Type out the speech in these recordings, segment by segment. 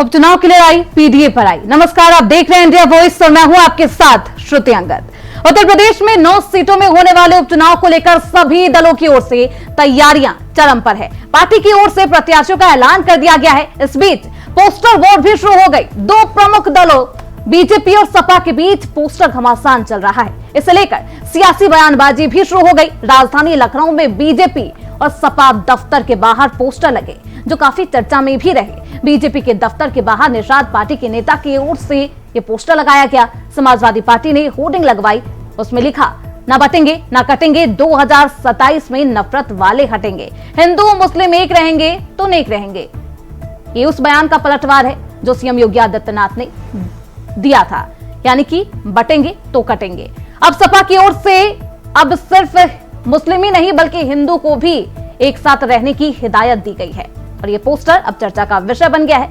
उपचुनाव की लड़ाई पीडीए पर आई। नमस्कार, आप देख रहे हैं इंडिया वॉइस और मैं हूं आपके साथ श्रुति अंगद। उत्तर प्रदेश में 9 सीटों में होने वाले उपचुनाव को लेकर सभी दलों की ओर से तैयारियां चरम पर है। पार्टी की ओर से प्रत्याशियों का ऐलान कर दिया गया है। इस बीच पोस्टर वोट भी शुरू हो गई। दो प्रमुख दलों बीजेपी और सपा के बीच पोस्टर घमासान चल रहा है। इसे लेकर सियासी बयानबाजी भी शुरू हो गई। राजधानी लखनऊ में बीजेपी और सपा दफ्तर के बाहर पोस्टर लगे जो काफी चर्चा में भी रहे। बीजेपी के दफ्तर के बाहर निषाद पार्टी के नेता की ओर से ये पोस्टर लगाया गया। समाजवादी पार्टी ने होर्डिंग लगवाई, उसमें लिखा ना बटेंगे ना कटेंगे, 2027 में नफरत वाले हटेंगे, हिंदू मुस्लिम एक रहेंगे तो नेक रहेंगे। ये उस बयान का पलटवार है जो सीएम योगी आदित्यनाथ ने दिया था, यानी कि बटेंगे तो कटेंगे। अब सपा की ओर से अब सिर्फ मुस्लिम ही नहीं बल्कि हिंदू को भी एक साथ रहने की हिदायत दी गई है और ये पोस्टर अब चर्चा का विषय बन गया है।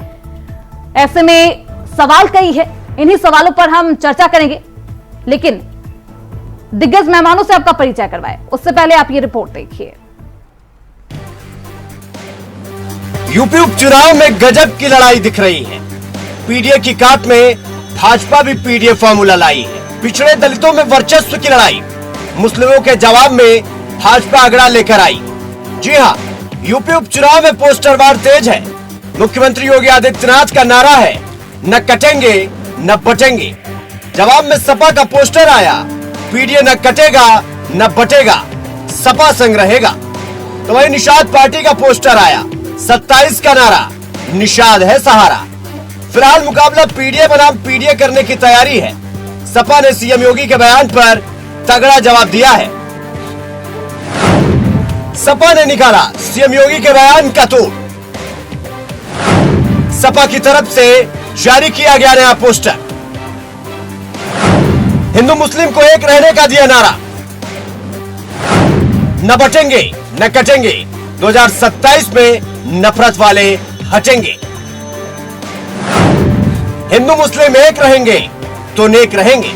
ऐसे में सवाल कई है, इन्हीं सवालों पर हम चर्चा करेंगे, लेकिन दिग्गज मेहमानों से आपका परिचय करवाए उससे पहले आप ये रिपोर्ट देखिए। यूपी उपचुनाव में गजब की लड़ाई दिख रही है। पीडीए की काट में भाजपा भी पीडीए फॉर्मूला लाई है। पिछड़े दलितों में वर्चस्व की लड़ाई, मुस्लिमों के जवाब में भाजपा अगड़ा लेकर आई। जी हाँ, यूपी उपचुनाव में पोस्टर वार तेज है। मुख्यमंत्री योगी आदित्यनाथ का नारा है न कटेंगे न बटेंगे। जवाब में सपा का पोस्टर आया, पीडीए न कटेगा न बटेगा, सपा संग रहेगा। तो वही निषाद पार्टी का पोस्टर आया, 27 का नारा, निषाद है सहारा। फिलहाल मुकाबला पीडीए बनाम पीडीए करने की तैयारी है। सपा ने सीएम योगी के बयान पर तगड़ा जवाब दिया है। सपा ने निकाला सीएम योगी के बयान का तोड़। सपा की तरफ से जारी किया गया नया पोस्टर, हिंदू मुस्लिम को एक रहने का दिया नारा, न बटेंगे न कटेंगे, 2027 में नफरत वाले हटेंगे, हिंदू मुस्लिम एक रहेंगे तो नेक रहेंगे।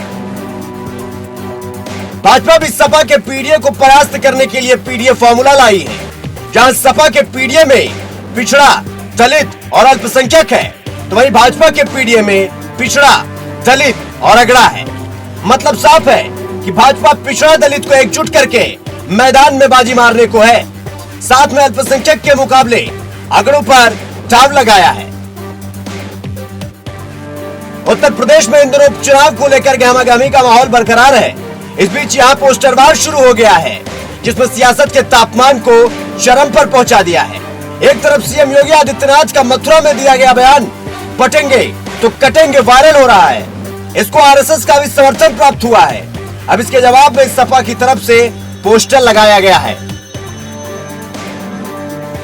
भाजपा भी सपा के पीडीए को परास्त करने के लिए पीडीए फॉर्मूला लाई है। जहां सपा के पीडीए में पिछड़ा, दलित और अल्पसंख्यक है, तो वहीं भाजपा के पीडीए में पिछड़ा, दलित और अगड़ा है। मतलब साफ है कि भाजपा पिछड़ा दलित को एकजुट करके मैदान में बाजी मारने को है। साथ में अल्पसंख्यक के मुकाबले अगड़ों पर दांव लगाया है। उत्तर प्रदेश में इन दिनों उपचुनाव को लेकर गहमागहमी का माहौल बरकरार है। इस बीच यहाँ पोस्टरवार शुरू हो गया है, जिसमें सियासत के तापमान को चरम पर पहुंचा दिया है। एक तरफ सीएम योगी आदित्यनाथ का मथुरा में दिया गया बयान, बटेंगे तो कटेंगे, वायरल हो रहा है। इसको आरएसएस का भी समर्थन प्राप्त हुआ है। अब इसके जवाब में सपा की तरफ से पोस्टर लगाया गया है।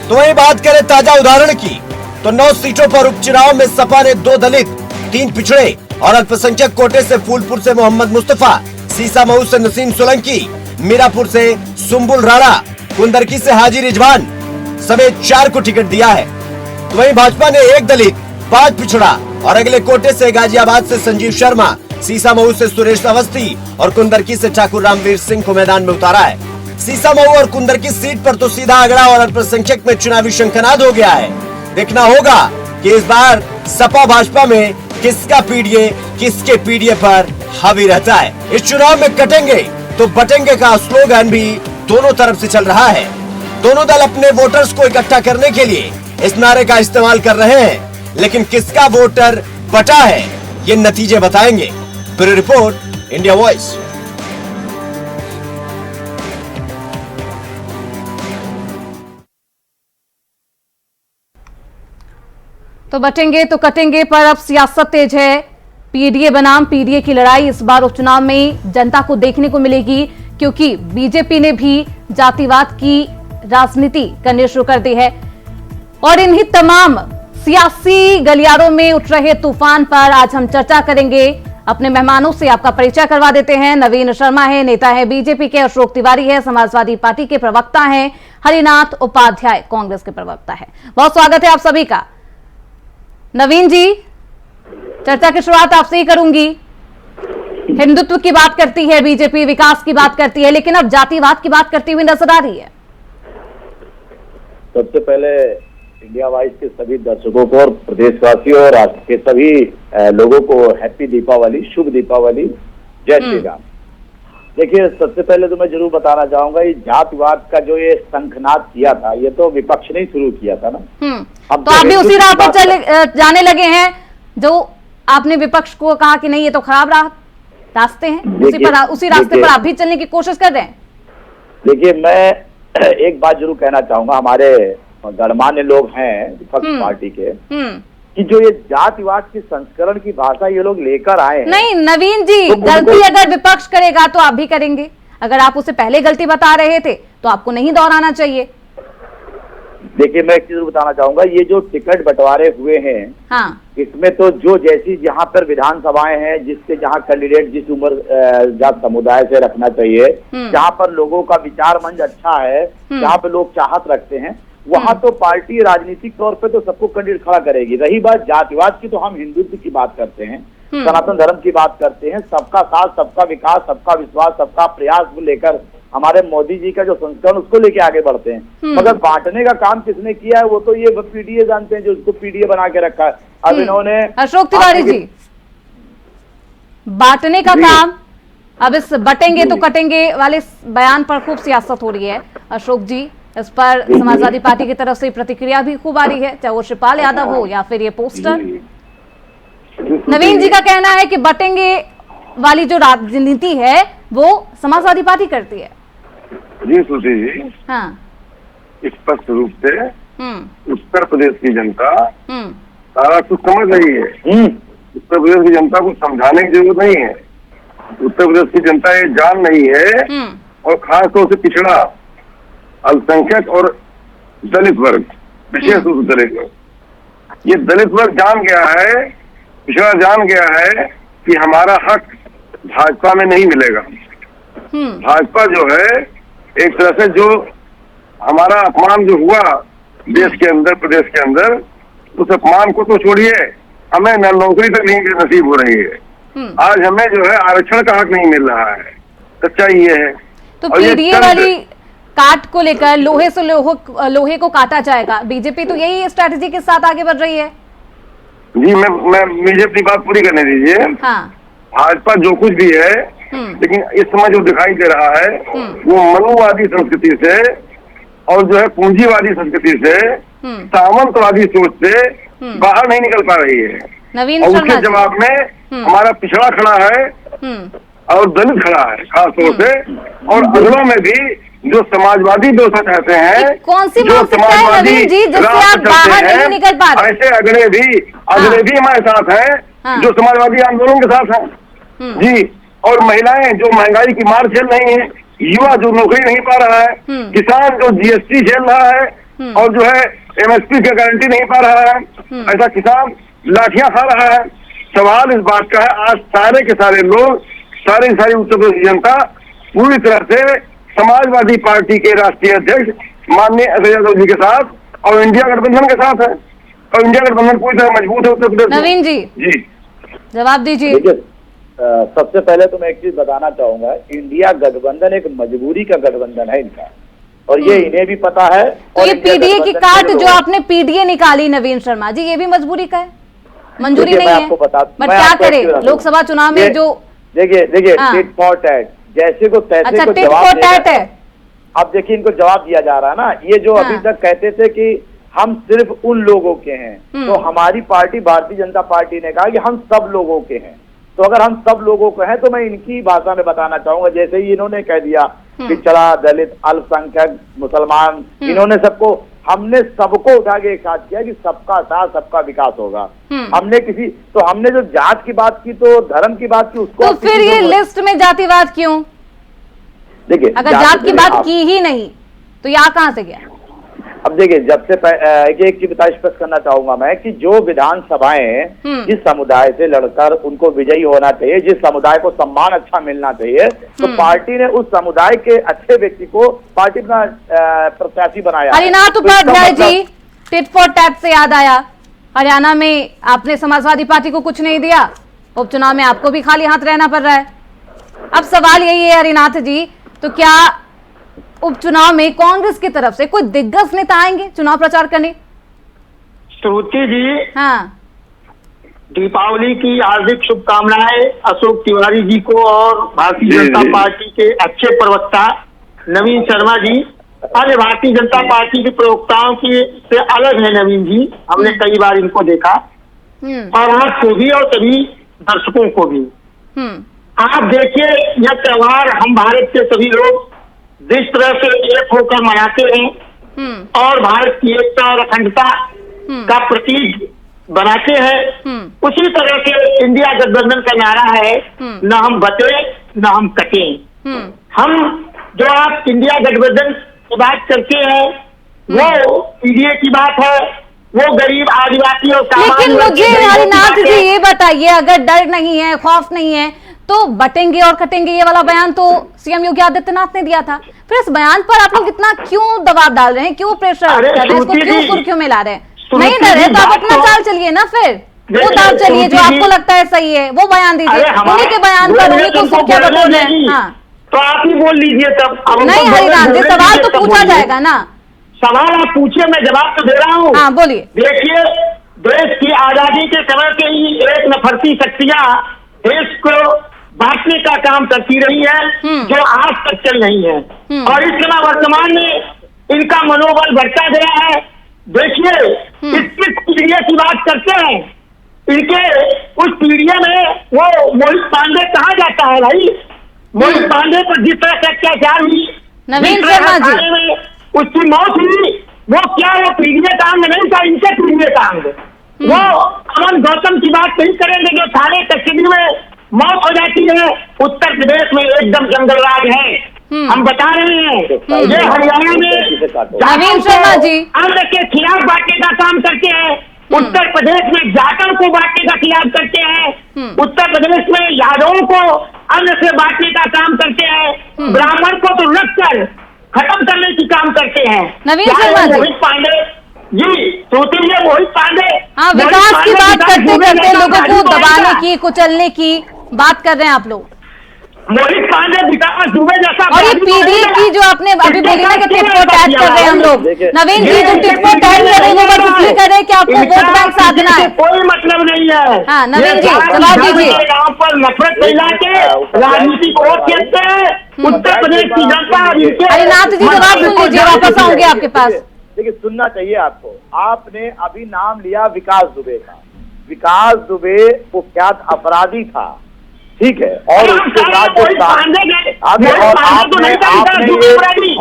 तो वही बात करें ताजा उदाहरण की, तो 9 सीटों पर उपचुनाव में सपा ने 2 दलित, 3 पिछड़े और अल्पसंख्यक कोटे से फूलपुर से मोहम्मद मुस्तफा, सीसामऊ से नसीम सोलंकी, मीरापुर से सुम्बुल राणा, कुंदरकी से हाजी रिजवान समेत 4 को टिकट दिया है। तो वहीं भाजपा ने 1 दलित, 5 पिछड़ा और अगले कोटे से गाजियाबाद से संजीव शर्मा, सीसामऊ से सुरेश अवस्थी और कुंदरकी से ठाकुर रामवीर सिंह को मैदान में उतारा है। सीसामऊ और कुंदरकी सीट पर तो सीधा अगड़ा और अल्पसंख्यक में चुनावी शंखनाद हो गया है। देखना होगा कि इस बार सपा भाजपा में किसका पीडीए किसके पीडीए पर हावी रहता है। इस चुनाव में कटेंगे तो बटेंगे का स्लोगन भी दोनों तरफ से चल रहा है। दोनों दल अपने वोटर्स को इकट्ठा करने के लिए इस नारे का इस्तेमाल कर रहे हैं, लेकिन किसका वोटर बटा है ये नतीजे बताएंगे। Bureau report, India voice. तो बटेंगे तो कटेंगे पर अब सियासत तेज है। पीडीए बनाम पीडीए की लड़ाई इस बार उपचुनाव में जनता को देखने को मिलेगी, क्योंकि बीजेपी ने भी जातिवाद की राजनीति करनी शुरू कर दी है। और इन्हीं तमाम सियासी गलियारों में उठ रहे तूफान पर आज हम चर्चा करेंगे। अपने मेहमानों से आपका परिचय करवा देते हैं। नवीन शर्मा है, नेता है बीजेपी के, अशोक तिवारी है, समाजवादी पार्टी के प्रवक्ता हैं, हरिनाथ उपाध्याय कांग्रेस के प्रवक्ता है। बहुत स्वागत है आप सभी का। नवीन जी, चर्चा की शुरुआत आपसे ही करूंगी। हिंदुत्व की बात करती है बीजेपी, विकास की बात करती है, लेकिन अब जातिवाद की बात करती हुई नजर आ रही है। सबसे पहले इंडिया वाइज के सभी दर्शकों को और प्रदेशवासियों और राष्ट्र के सभी लोगों को हैप्पी दीपावली, शुभ दीपावली, जय श्री राम। देखिए, सबसे पहले तो मैं जरूर बताना चाहूंगा, ये जातिवाद का जो ये शंखनाद किया था, ये तो विपक्ष ने ही शुरू किया था ना। अब तो आप भी उसी राह पर जाने लगे हैं जो आपने विपक्ष को कहा कि नहीं ये तो खराब रास्ते हैं, उसी रास्ते पर आप भी चलने की कोशिश कर रहे हैं। देखिए, मैं एक बात जरूर कहना चाहूंगा, हमारे गणमान्य लोग हैं विपक्ष पार्टी के, कि जो ये जातिवाद की संस्करण की भाषा ये लोग लेकर आए हैं। नहीं नवीन जी, तो गलती अगर विपक्ष करेगा तो आप भी करेंगे। अगर आप उसे पहले गलती बता रहे थे तो आपको नहीं दोहराना चाहिए। देखिए, मैं एक चीज बताना चाहूंगा, ये जो टिकट बंटवारे हुए हैं, हाँ, इसमें तो जो जैसी जहाँ पर विधानसभाएं हैं, जिसके जहाँ कैंडिडेट जिस उम्र जात समुदाय से रखना चाहिए, जहाँ पर लोगों का विचार मंच अच्छा है, जहाँ पे लोग चाहत रखते हैं, वहां तो पार्टी राजनीतिक तौर पे तो सबको कैंडिडेट खड़ा करेगी। रही बात जातिवाद की, तो हम हिंदुत्व की बात करते हैं, सनातन धर्म की बात करते हैं, सबका साथ, सबका विकास, सबका विश्वास, सबका प्रयास को लेकर हमारे मोदी जी का जो संस्करण उसको लेके आगे बढ़ते हैं। मगर बांटने का काम किसने किया है वो तो ये पीडीए जानते हैं, जो उसको पीडीए बना के रखा है। अब इन्होंने अशोक तिवारी जी, बांटने का काम, अब इस बटेंगे तो कटेंगे वाले बयान पर खूब सियासत हो रही है। अशोक जी, इस पर समाजवादी पार्टी की तरफ से प्रतिक्रिया भी खूब आ रही है, चाहे वो शिवपाल यादव हो या फिर ये पोस्टर। नवीन जी का कहना है कि बटेंगे वाली जो राजनीति है वो समाजवादी पार्टी करती है। जी सुशी जी, हाँ, स्पष्ट रूप से उत्तर प्रदेश की जनता सारा कुछ समझ रही है। उत्तर प्रदेश की जनता को समझाने की जरूरत नहीं है। उत्तर प्रदेश की जनता ये जान नहीं है, और खास तौर से पिछड़ा अल्पसंख्यक और दलित वर्ग, विशेष रूप से दलित वर्ग, ये दलित वर्ग जान गया है, पिछड़ा जान गया है कि हमारा हक भाजपा में नहीं मिलेगा। भाजपा जो है एक तरह से जो हमारा अपमान जो हुआ देश के अंदर, प्रदेश के अंदर, उस अपमान को तो छोड़िए, हमें न नौकरी तक नहीं नसीब हो रही है। आज हमें जो है आरक्षण का हक नहीं मिल रहा है। सच्चाई ये है। तो पीडीए वाली काट को लेकर लोहे से लोहे को काटा जाएगा, बीजेपी तो यही स्ट्रैटेजी के साथ आगे बढ़ रही है। जी, मैं मुझे अपनी बात पूरी करने दीजिए। हाँ, भाजपा जो कुछ भी है, लेकिन इस समय जो दिखाई दे रहा है वो मनुवादी संस्कृति से और जो है पूंजीवादी संस्कृति से, सामंतवादी सोच से बाहर नहीं निकल पा रही है। नवीन और उसके जवाब में हमारा पिछड़ा खड़ा है और दलित खड़ा है खास तौर से, और अगलों में भी जो समाजवादी व्यवस्था चाहते हैं, कौन सी जो समाजवादी जी जिससे आप बाहर नहीं निकल पा रहे, ऐसे अगले भी हमारे साथ हैं जो समाजवादी आंदोलन के साथ हैं। जी, और महिलाएं जो महंगाई की मार झेल रही हैं, युवा जो नौकरी नहीं पा रहा है, किसान जो जीएसटी झेल रहा है और जो है एमएसपी की गारंटी नहीं पा रहा है, ऐसा किसान लाठियां खा रहा है। सवाल इस बात का है, आज सारे के सारे लोग, सारी उत्तर प्रदेश की जनता पूरी तरह से समाजवादी पार्टी के राष्ट्रीय अध्यक्ष माननीय अखिलेश यादव जी के साथ और इंडिया गठबंधन के साथ है, और इंडिया गठबंधन पूरी तरह मजबूत है उत्तर प्रदेश। नवीन जी, जवाब दीजिए। सबसे पहले तो मैं एक चीज बताना चाहूंगा, इंडिया गठबंधन एक मजबूरी का गठबंधन है इनका, और ये इन्हें भी पता है। तो ये पीडीए की काट जो आपने पीडीए निकाली नवीन शर्मा जी, ये भी मजबूरी का है, मंजूरी नहीं है, बट क्या करे लोकसभा चुनाव में जो देखिए टिट फॉर टैट, जैसे को तैसे को जवाब है। अब देखिए इनको जवाब दिया जा रहा है ना, ये जो अभी तक कहते थे कि हम सिर्फ उन लोगों के हैं, तो हमारी पार्टी भारतीय जनता पार्टी ने कहा कि हम सब लोगों के हैं। तो अगर हम सब लोगों को हैं तो मैं इनकी भाषा में बताना चाहूंगा, जैसे ही इन्होंने कह दिया पिछड़ा, दलित, अल्पसंख्यक, मुसलमान, इन्होंने सबको, हमने सबको उठा के एक साथ किया कि सबका साथ सबका विकास होगा। हमने जो जात की बात की तो धर्म की बात की, उसको तो फिर ये लिस्ट में जातिवाद क्यों? देखिए, अगर जात की बात की ही नहीं तो यहाँ कहाँ से गया? अब देखिए, जब से एक चीज स्पष्ट करना चाहूंगा मैं कि जो विधानसभाएं जिस समुदाय से लड़कर उनको विजयी होना चाहिए, जिस समुदाय को सम्मान अच्छा मिलना चाहिए, तो पार्टी ने उस समुदाय के अच्छे व्यक्ति को पार्टी अपना प्रत्याशी बनाया। Harinath Upadhyay ji, tit for tat से याद आया, हरियाणा में आपने समाजवादी पार्टी को कुछ नहीं दिया, उपचुनाव में आपको भी खाली हाथ रहना पड़ रहा है। अब सवाल यही है हरिनाथ जी, तो क्या उपचुनाव में कांग्रेस की तरफ से कोई दिग्गज नेता आएंगे चुनाव प्रचार करने? श्रुति जी, हाँ दीपावली की हार्दिक शुभकामनाएं अशोक तिवारी जी को और भारतीय जी, जनता जी। पार्टी के अच्छे प्रवक्ता नवीन शर्मा जी। अरे भारतीय जनता पार्टी के प्रवक्ताओं की से अलग है नवीन जी, हमने कई बार इनको देखा, और आपको भी और सभी दर्शकों को भी। आप देखिए, यह त्योहार हम भारत के सभी लोग जिस तरह से एक होकर मनाते हैं और भारत की एकता और अखंडता का प्रतीक बनाते हैं, उसी तरह से इंडिया गठबंधन का नारा है, न हम बटे न हम कटे। हम जो आप इंडिया गठबंधन की बात करते हैं वो पीडीए की बात है, वो गरीब आदिवासी और लेकिन मुझे हरिनाथ जी ये बताइए, अगर डर नहीं है, खौफ नहीं है, तो बटेंगे और कटेंगे ये वाला बयान तो सीएम योगी आदित्यनाथ ने दिया था। फिर इस बयान पर आप लोग इतना क्यों दबाव डाल रहे हैं, क्यों प्रेशर कर रहे हैं, इसको क्यों सुर्खियों में ला रहे हैं? नहीं डर है तो आप अपना चाल चलिए ना, फिर वो चाल चलिए जो आपको लगता है सही है, वो बयान दीजिए। उन्हीं के बयान पर उन्हीं को सुर्खियां बटोर रहे हैं। हाँ तो आप ही बोल लीजिए तब। नहीं हरिनाथ जी, सवाल तो पूछा जाएगा ना। सवाल आप पूछिए, मैं जवाब तो दे रहा हूँ। हाँ बोलिए। देखिए, देश की आजादी के समय से ही एक नफरती शक्तियां देश को बांटने का काम करती रही है, जो आज तक चल रही है, और इस समय वर्तमान में इनका मनोबल बढ़ता गया है। देखिए, इस पीढ़िया की बात करते हैं, इनके उस पीढ़िया में वो मोहित पांडे कहा जाता है भाई? मोहित पांडे पर जिस तरह से अत्याचार हुई, नवीन शर्मा जी, उसकी मौत हुई, वो क्या वो पीढ़िया का अंग नहीं था, इनके पीढ़िया का अंग। वो अमन गौतम की बात नहीं करेंगे जो थाने कस्टडी में मौत हो जाती है। उत्तर प्रदेश में एकदम जंगल राज है, हम बता रहे हैं। ये हरियाणा में नवीन शर्मा जी अंग के खिलाफ बांटने का काम करते हैं, उत्तर प्रदेश में जाटों को बांटने का खिलाफ करते हैं, उत्तर प्रदेश में यादवों को अन्न से बांटने का काम करते हैं, ब्राह्मण को तो रख कर खत्म करने की काम करते हैं। नवीन शर्मा जी, मोहित पांडे जी, सोचिए मोहित पांडे, हाँ विकास की बात करते करते लोगों को दबाने की, कुचलने की बात कर रहे हैं आप लोग। मोहित पांडे विकास दुबे जैसा, और ये पीडीए की जो आपने अभी बोली ना कि टिप को टैग कर रहे हैं हम लोग, नवीन जी जो टिप को टैग कर रहे हैं वो बस इसलिए कर रहे हैं कि आपको वोट बैंक साधना है। कोई मतलब नहीं है। हाँ नवीन जी जवाब दीजिए। गाँव पर नफरत फैला के राजनीति को वोट देते हैं उत्तर प्रदेश की जनता। हरिनाथ जी जवाब सुन लीजिए, वापस आऊंगे आपके पास। देखिए, सुनना चाहिए आपको। आपने अभी नाम लिया विकास दुबे का। विकास दुबे कुख्यात अपराधी था, ठीक है, और उसके बाद जो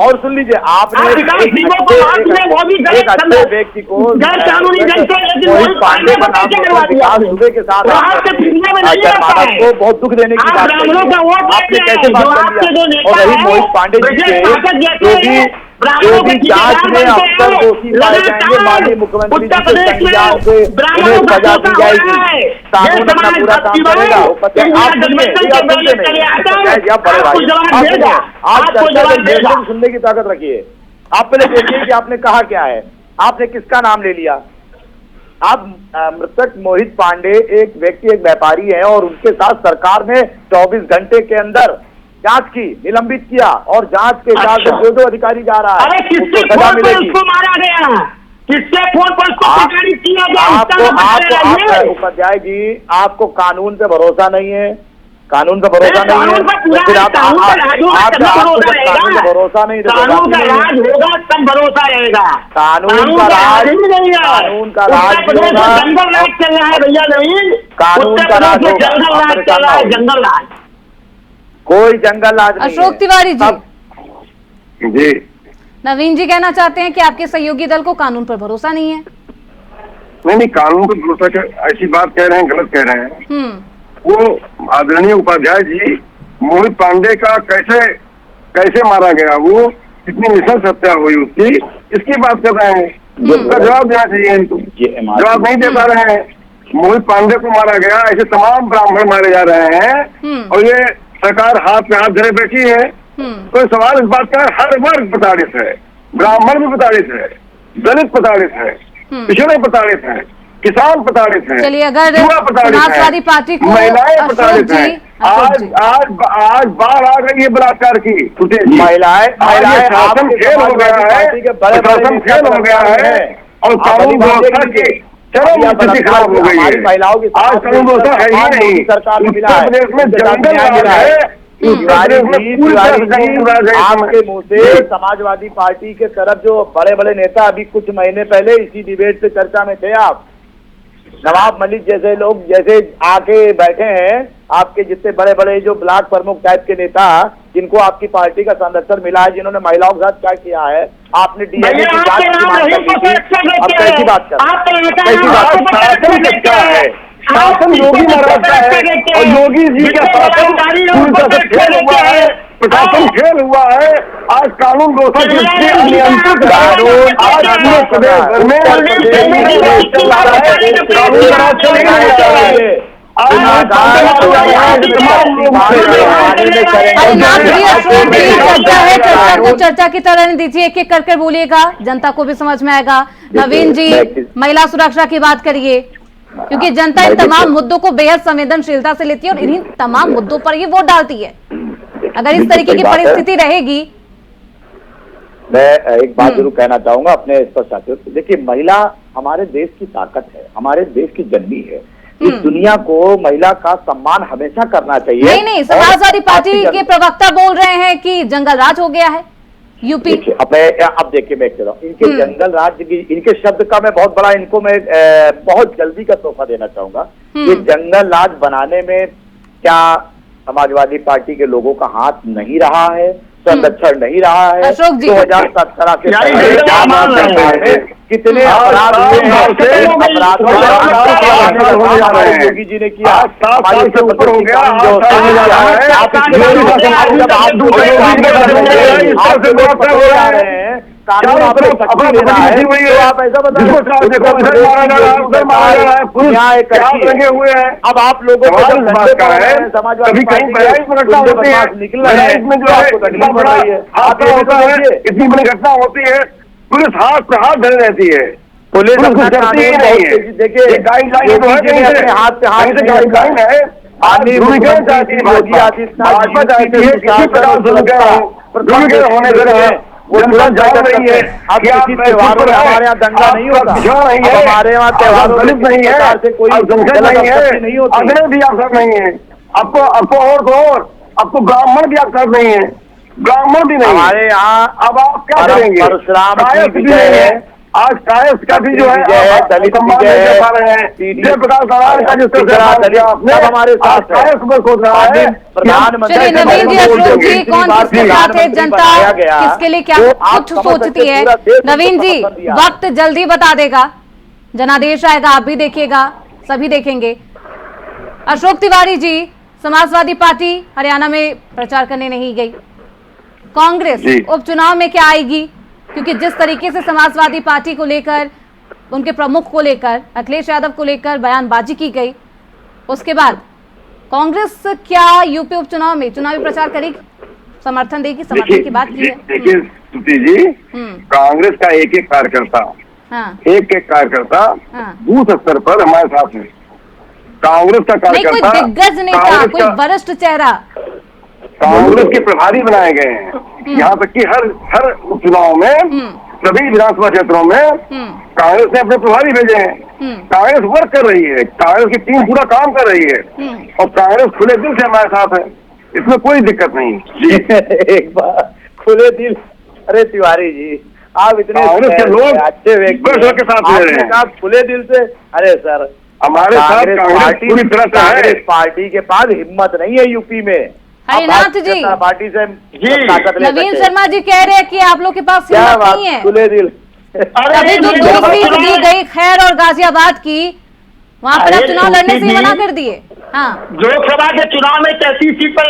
और सुन लीजिए, आपने एक अच्छे व्यक्ति को मोहित पांडे का नाम विकास दुबे के साथ मानव को बहुत दुख देने की बात आपने कैसे बात कर दिया? और वही मोहित पांडे जी जो भी जांच में अफसर दोषी पाए जाएंगे, माननीय मुख्यमंत्री जी के संज्ञान से उन्हें सजा दी जाएगी, कानून अपना पूरा काम करेगा। आप सुनने की ताकत रखिए। आप पहले देखिए कि आपने कहा क्या है, आपने किसका नाम ले लिया। आप मृतक मोहित पांडे एक व्यक्ति, एक व्यापारी है, और उनके साथ सरकार ने 24 घंटे के अंदर जांच की, निलंबित किया, और जांच के साथ जो अधिकारी जा रहा है उसको सजा मिलेगी। उसको मारा गया, किसके फोन पर उसको प्रताड़ित किया गया? आपको उपाध्याय जी, आपको कानून पे भरोसा नहीं है, कानून पे भरोसा नहीं है, फिर आप कानून पे भरोसा नहीं, कानून का राज होगा तब भरोसा रहेगा। कानून का राज, कानून का राज होगा, जंगल राज चल रहा है भैया नवीन, कानून का राज होगा, जंगल राज चल रहा है, जंगल राज, कोई जंगल राज नहीं। अशोक तिवारी जी जी, नवीन जी कहना चाहते हैं कि आपके सहयोगी दल को कानून पर भरोसा नहीं है। नहीं, कानून पर भरोसा ऐसी बात कह रहे हैं, गलत कह रहे हैं। वो आदरणीय उपाध्याय जी, मोहित पांडे का कैसे मारा गया, वो कितनी निशंस हत्या हुई उसकी, इसकी बात कर रहे हैं। उसका जवाब देना चाहिए इनको, जवाब नहीं दे पा रहे हैं। मोहित पांडे को मारा गया, ऐसे तमाम ब्राह्मण मारे जा रहे हैं, और ये सरकार हाथ में हाथ धरे बैठी है। कोई सवाल इस बात का, हर वर्ग प्रताड़ित है, ब्राह्मण भी प्रताड़ित है, दलित प्रताड़ित है, पिछड़े प्रताड़ित है, किसान प्रताड़ित है, चलिए अगर समाजवादी पार्टी को महिलाएं प्रताड़ित है। आज बाढ़ आ गई है बलात्कार की, महिलाएं शासन फेल हो गया है, शासन फेल हो गया है, और कानून व्यवस्था के चरम स्थिति खराब हो गई है। हमारी महिलाओं की आज कानून व्यवस्था है ही नहीं। सरकार में मिला है, उत्तर प्रदेश में जंगल राज है। आपके मुंह से समाजवादी पार्टी के तरफ जो बड़े बड़े नेता अभी कुछ महीने पहले इसी डिबेट पे चर्चा में थे, आप नवाब मलिक जैसे लोग जैसे आके बैठे हैं, आपके जितने बड़े बड़े जो ब्लॉक प्रमुख टाइप के नेता जिनको आपकी पार्टी का संरक्षण मिला है, जिन्होंने महिलाओं के साथ क्या किया है, आपने डीएनए की जांच की मांग की थी। अब कैसी बात कर शासन योगी महाराज का है और योगी जी का शासन पूरी तरह से फेल हुआ है, प्रशासन फेल हुआ है। आज कानून व्यवस्था जिससे अनियंत्रित है, आज पूरे प्रदेश भर में चल रहा है, कानून राज चल नहीं रहा है। चर्चा की तरह नहीं दीजिए, एक एक करके बोलिएगा, जनता को भी समझ में आएगा। नवीन जी, महिला सुरक्षा की बात करिए, क्योंकि जनता इन तमाम मुद्दों को बेहद संवेदनशीलता से लेती है और इन्हीं तमाम मुद्दों पर ये वोट डालती है। अगर इस तरीके की परिस्थिति रहेगी, मैं एक बात जरूर कहना चाहूंगा अपने स्पष्ट साथियों से। देखिए, महिला हमारे देश की ताकत है, हमारे देश की जननी है। इस दुनिया को महिला का सम्मान हमेशा करना चाहिए। नहीं, समाजवादी पार्टी के प्रवक्ता बोल रहे हैं कि जंगल राज हो गया है यूपी। अब देखिए, मैं कह रहा हूँ इनके जंगल राज की, इनके शब्द का मैं बहुत बड़ा इनको मैं बहुत जल्दी का तोहफा देना चाहूंगा। ये जंगल राज बनाने में क्या समाजवादी पार्टी के लोगों का हाथ नहीं रहा है, संरक्षण नहीं रहा है? अशोक जी, 2017 के कितने अपराध हुए हैं, योगी जी ने किया, से ऊपर हो गया। कानून आप ऐसा बता हुए हैं। अब आप लोगों को कभी कहीं निकल रहा है, इसमें जो है इतनी बड़ी घटना होती है, पुलिस हाथ पे हाथ धरे रहती है, पुलिस करती ही नहीं है। देखिए, गाइडलाइन तो है, हाथ पे हाथ गाइडलाइन है। होने लगे हैं, वो तुरंत जा रही है। अब किसी त्योहारों में हमारे यहाँ दंगा नहीं होता, हमारे यहाँ त्योहारों दलित नहीं है, कोई नहीं होती, अगले भी अवसर नहीं है। आपको और आपको ब्राह्मण भी अवसर नहीं है, ब्राह्मण भी नहीं हमारे यहाँ। अब आप क्या करेंगे? परशुराम भी नहीं है, आज कायस्थ का भी जो है दलित जय प्रकाश नारायण का जिस तरह हमारे साथ कायस्थ पर सोच रहा है प्रधानमंत्री। नवीन जी, अशोक जी, कौन किसके साथ है? जनता किसके लिए क्या कुछ सोचती है? नवीन जी, वक्त जल्दी बता देगा, जनादेश आएगा, आप भी देखिएगा, सभी देखेंगे। अशोक तिवारी जी, समाजवादी पार्टी हरियाणा में प्रचार करने नहीं गई, कांग्रेस उपचुनाव में क्या आएगी? क्योंकि जिस तरीके से समाजवादी पार्टी को लेकर, उनके प्रमुख को लेकर, अखिलेश यादव को लेकर बयानबाजी की गई, उसके बाद कांग्रेस क्या यूपी उपचुनाव में चुनावी प्रचार करेगी, समर्थन देगी? समर्थन की बात की है। देखिए श्रुति जी, कांग्रेस का एक एक कार्यकर्ता, एक कार्यकर्ता बूथ स्तर पर हमारे साथ है। कांग्रेस का कार्यकर्ता, कोई दिग्गज नेता, कोई वरिष्ठ चेहरा, कांग्रेस के प्रभारी बनाए गए हैं। यहाँ तक कि हर उपचुनाव में सभी विधानसभा क्षेत्रों में कांग्रेस ने अपने प्रभारी भेजे हैं। कांग्रेस वर्क कर रही है, कांग्रेस की टीम पूरा काम कर रही है और कांग्रेस खुले दिल से हमारे साथ है, इसमें कोई दिक्कत नहीं। एक बार खुले दिल, अरे तिवारी जी, आप इतने कांग्रेस के लोग अच्छे व्यक्ति के साथ ले रहे हैं, खुले दिल से। अरे सर, हमारे साथ कांग्रेस पार्टी के पास हिम्मत नहीं है यूपी में। हरिनाथ जी, पार्टी से नवीन शर्मा जी कह रहे हैं कि आप लोग के पास हिम्मत नहीं है। खुले दिल। अभी जो 2 सीट दी गई खैर और गाजियाबाद की, वहाँ पर आप चुनाव लड़ने से मना कर दिए। हाँ, लोकसभा के चुनाव में 33 सीट पर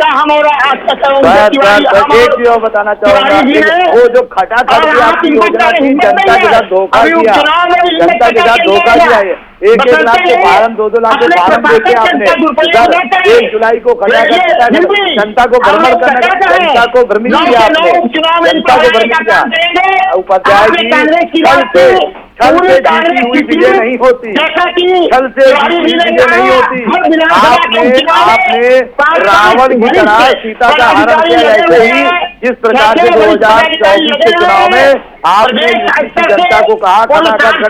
हम और आज तक बताना चाहूंगा, वो जो खटा खर्ची आपकी योजना थी, जनता के साथ धोखा दिया, जनता के साथ धोखा दिया है। 1-1 लाख के फार्म, 2-2 लाख के फार्म देके आपने 1 जुलाई को खड़ा कर जनता को भ्रमण करना, जनता को भ्रमित किया आपने, जनता को भ्रमित किया। उपाध्याय जी, छल से जीती हुई विजय नहीं होती, छल से जीती हुई विजय नहीं होती। आपने रावण की तरह सीता का हरण किया, ऐसे ही जिस प्रकार से 2024 के चुनाव में आपने यूपी की जनता को कहा खटाखट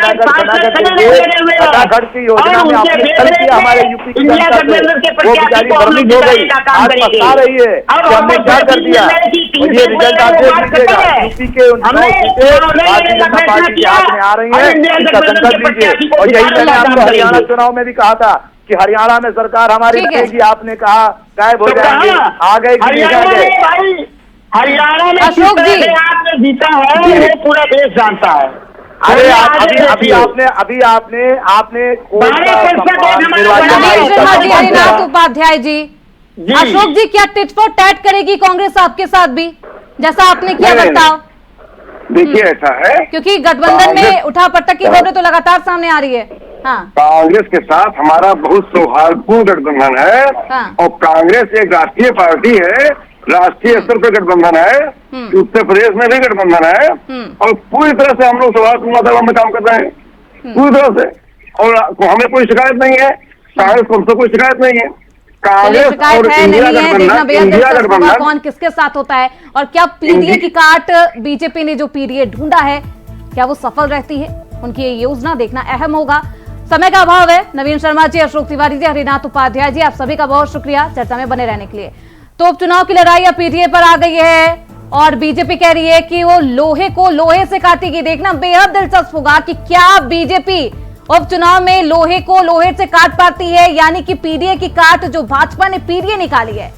की योजना में आपने कल किया हमारे यूपी की जनता से, वो बेचारी भ्रमित हो गई, आज पछता रही है कि हमने क्या कर दिया। और ये रिजल्ट आप देख लीजिएगा, यूपी के 9 सीटें भारतीय जनता पार्टी के हाथ में आ रही है, इसका संकल्प लीजिए। और यही मैंने आपको हरियाणा चुनाव में भी कहा था कि हरियाणा में सरकार हमारी बनेगी, आपने कहा गायब हो जाएंगे, आ गए हरियाणा में अशोक जी आपने जीता है, ये पूरा देश जानता है। अरे अभी आपने नवीन शर्मा जी, हरिनाथ उपाध्याय जी, अशोक जी क्या टिट फॉर टैट करेगी कांग्रेस आपके साथ भी, जैसा आपने किया बर्ताव? देखिए ऐसा है, क्योंकि गठबंधन में उठापटक की खबरें तो लगातार सामने आ रही है। हाँ, कांग्रेस के साथ हमारा बहुत सौहार्दपूर्ण गठबंधन है। हाँ। और कांग्रेस एक राष्ट्रीय पार्टी है, राष्ट्रीय स्तर पर गठबंधन है, उत्तर प्रदेश में भी गठबंधन है, और पूरी तरह से हम लोग सौहार्दपूर्ण वातावरण में काम कर रहे हैं, पूरी तरह से। और हमें कोई शिकायत नहीं है, कांग्रेस को हमसे कोई शिकायत नहीं है। कांग्रेस और इंडिया गठबंधन कौन किसके साथ होता है, और क्या पीडीए की काट बीजेपी ने जो पीडीए ढूंढा है क्या वो सफल रहती है, उनकी ये योजना देखना अहम होगा। समय का अभाव है। नवीन शर्मा जी, अशोक तिवारी जी, हरिनाथ उपाध्याय जी, आप सभी का बहुत शुक्रिया चर्चा में बने रहने के लिए। तो उपचुनाव की लड़ाई अब पीडीए पर आ गई है और बीजेपी कह रही है कि वो लोहे को लोहे से काटेगी। देखना बेहद दिलचस्प होगा कि क्या बीजेपी उपचुनाव में लोहे को लोहे से काट पाती है, यानी कि पीडीए की काट जो भाजपा ने पीडीए निकाली है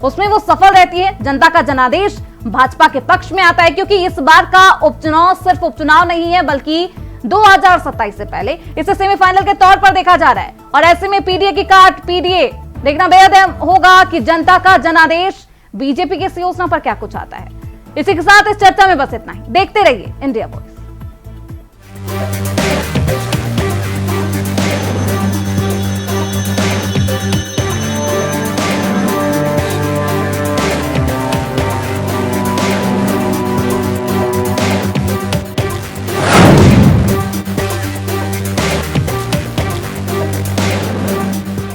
उसमें वो सफल रहती है। जनता का जनादेश भाजपा के पक्ष में आता है, क्योंकि इस बार का उपचुनाव सिर्फ उपचुनाव नहीं है बल्कि 2027 से पहले इसे सेमीफाइनल के तौर पर देखा जा रहा है। और ऐसे में पीडीए की काट, पीडीए देखना बेहद अहम होगा कि जनता का जनादेश बीजेपी की इस योजना पर क्या कुछ आता है। इसी के साथ इस चर्चा में बस इतना ही। देखते रहिए इंडिया वॉइस।